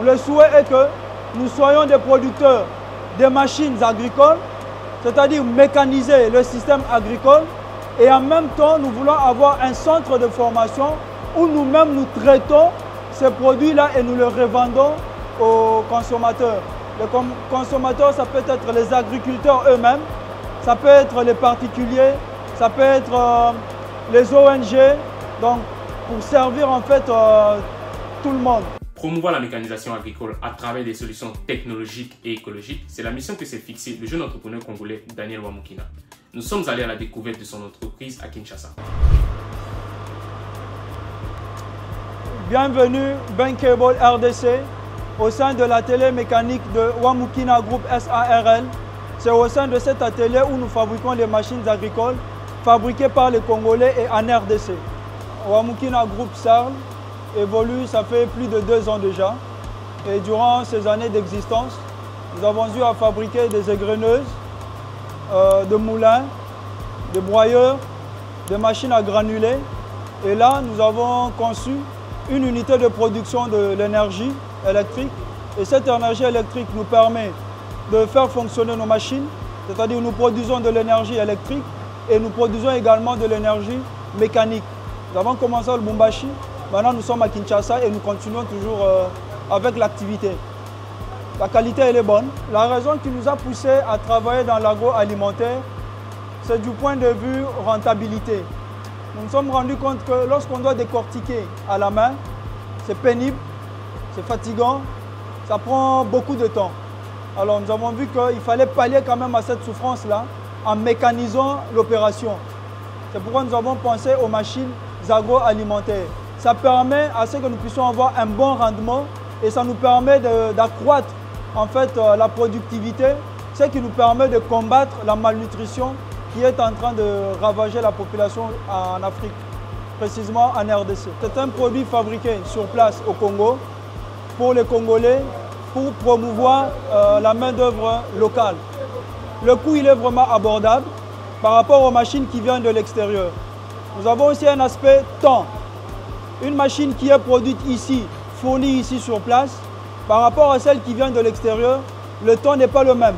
Le souhait est que nous soyons des producteurs des machines agricoles, c'est-à-dire mécaniser le système agricole, et en même temps, nous voulons avoir un centre de formation où nous-mêmes nous traitons ces produits-là et nous les revendons aux consommateurs. Les consommateurs, ça peut être les agriculteurs eux-mêmes, ça peut être les particuliers, ça peut être les ONG, donc pour servir en fait tout le monde. Promouvoir la mécanisation agricole à travers des solutions technologiques et écologiques, c'est la mission que s'est fixée le jeune entrepreneur congolais Daniel Wamukina. Nous sommes allés à la découverte de son entreprise à Kinshasa. Bienvenue Bankable RDC au sein de l'atelier mécanique de Wamukina Group SARL. C'est au sein de cet atelier où nous fabriquons les machines agricoles fabriquées par les Congolais et en RDC. Wamukina Group SARL évolue, ça fait plus de 2 ans déjà. Et durant ces années d'existence, nous avons eu à fabriquer des égreneuses, de moulins, des broyeurs, des machines à granulés. Et là, nous avons conçu une unité de production de l'énergie électrique. Et cette énergie électrique nous permet de faire fonctionner nos machines, c'est-à-dire nous produisons de l'énergie électrique et nous produisons également de l'énergie mécanique. Nous avons commencé à Lubumbashi, maintenant nous sommes à Kinshasa et nous continuons toujours avec l'activité. La qualité elle est bonne. La raison qui nous a poussé à travailler dans l'agroalimentaire, c'est du point de vue rentabilité. Nous nous sommes rendus compte que lorsqu'on doit décortiquer à la main, c'est pénible, c'est fatigant, ça prend beaucoup de temps. Alors nous avons vu qu'il fallait pallier quand même à cette souffrance-là en mécanisant l'opération. C'est pourquoi nous avons pensé aux machines agroalimentaires. Ça permet à ce que nous puissions avoir un bon rendement et ça nous permet d'accroître en fait la productivité, ce qui nous permet de combattre la malnutrition qui est en train de ravager la population en Afrique, précisément en RDC. C'est un produit fabriqué sur place au Congo pour les Congolais pour promouvoir la main-d'œuvre locale. Le coût il est vraiment abordable par rapport aux machines qui viennent de l'extérieur. Nous avons aussi un aspect temps. Une machine qui est produite ici, fournie ici sur place, par rapport à celle qui vient de l'extérieur, le temps n'est pas le même.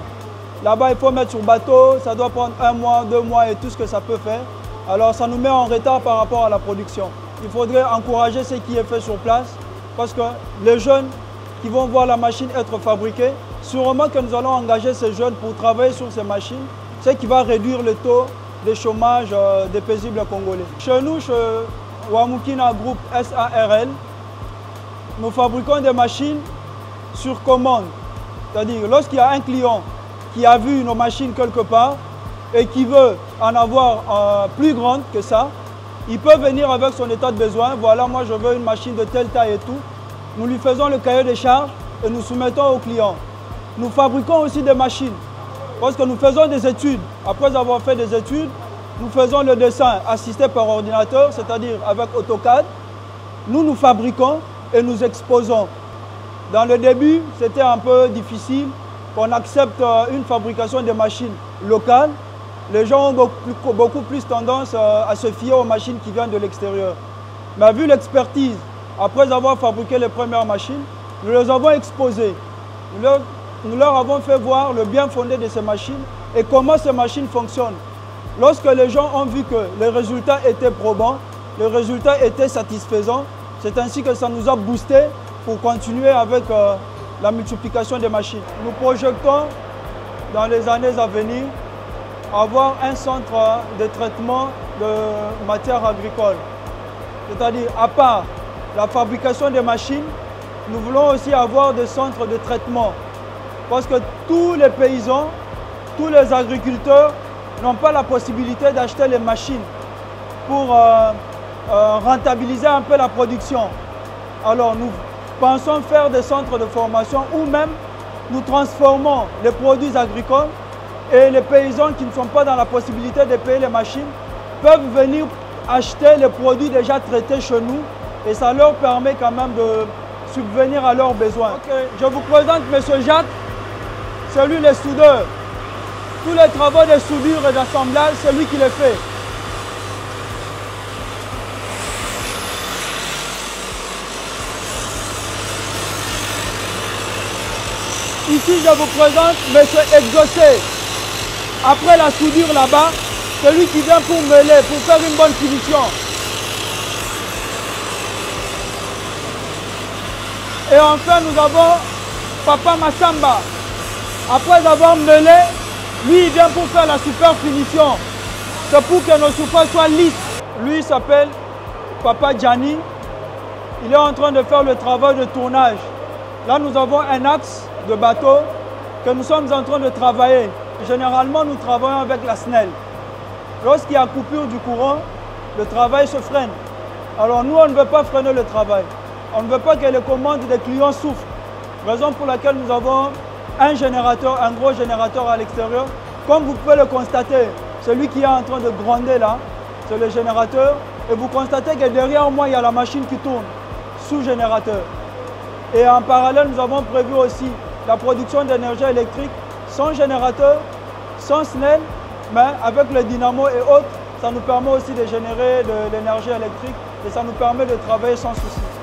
Là-bas, il faut mettre sur bateau, ça doit prendre 1 mois, 2 mois et tout ce que ça peut faire. Alors ça nous met en retard par rapport à la production. Il faudrait encourager ce qui est fait sur place parce que les jeunes qui vont voir la machine être fabriquée, sûrement que nous allons engager ces jeunes pour travailler sur ces machines, ce qui va réduire le taux de chômage des paisibles congolais. Chez nous, chez Wamukina Group SARL, nous fabriquons des machines sur commande. C'est-à-dire, lorsqu'il y a un client qui a vu nos machines quelque part et qui veut en avoir plus grande que ça, il peut venir avec son état de besoin. Voilà, moi je veux une machine de telle taille et tout. Nous lui faisons le cahier des charges et nous soumettons au client. Nous fabriquons aussi des machines parce que nous faisons des études. Après avoir fait des études, nous faisons le dessin assisté par ordinateur, c'est-à-dire avec AutoCAD. Nous fabriquons et nous exposons. Dans le début, c'était un peu difficile qu'on accepte une fabrication de machines locales. Les gens ont beaucoup plus tendance à se fier aux machines qui viennent de l'extérieur. Mais vu l'expertise, après avoir fabriqué les premières machines, nous les avons exposées. Nous leur avons fait voir le bien fondé de ces machines et comment ces machines fonctionnent. Lorsque les gens ont vu que les résultats étaient probants, les résultats étaient satisfaisants, c'est ainsi que ça nous a boosté pour continuer avec la multiplication des machines. Nous projetons dans les années à venir avoir un centre de traitement de matières agricoles. C'est-à-dire, à part la fabrication des machines, nous voulons aussi avoir des centres de traitement. Parce que tous les paysans, tous les agriculteurs n'ont pas la possibilité d'acheter les machines pour rentabiliser un peu la production. Alors nous pensons faire des centres de formation où même nous transformons les produits agricoles et les paysans qui ne sont pas dans la possibilité de payer les machines peuvent venir acheter les produits déjà traités chez nous et ça leur permet quand même de subvenir à leurs besoins. Okay. Je vous présente M. Jacques, c'est lui le soudeur. Tous les travaux de soudure et d'assemblage, c'est lui qui les fait. Ici, je vous présente M. Exaucé. Après la soudure là-bas, celui qui vient pour mêler, pour faire une bonne finition. Et enfin, nous avons Papa Massamba. Après avoir mêlé, lui, il vient pour faire la super finition. C'est pour que nos surfaces soient lisses. Lui, il s'appelle Papa Gianni. Il est en train de faire le travail de tournage. Là, nous avons un axe de bateau que nous sommes en train de travailler. Généralement, nous travaillons avec la SNEL. Lorsqu'il y a coupure du courant, le travail se freine. Alors nous, on ne veut pas freiner le travail. On ne veut pas que les commandes des clients souffrent. Raison pour laquelle nous avons un générateur, un gros générateur à l'extérieur. Comme vous pouvez le constater, celui qui est en train de gronder là, c'est le générateur. Et vous constatez que derrière moi, il y a la machine qui tourne sous générateur. Et en parallèle, nous avons prévu aussi la production d'énergie électrique sans générateur, sans SNEL, mais avec le dynamo et autres, ça nous permet aussi de générer de l'énergie électrique et ça nous permet de travailler sans souci.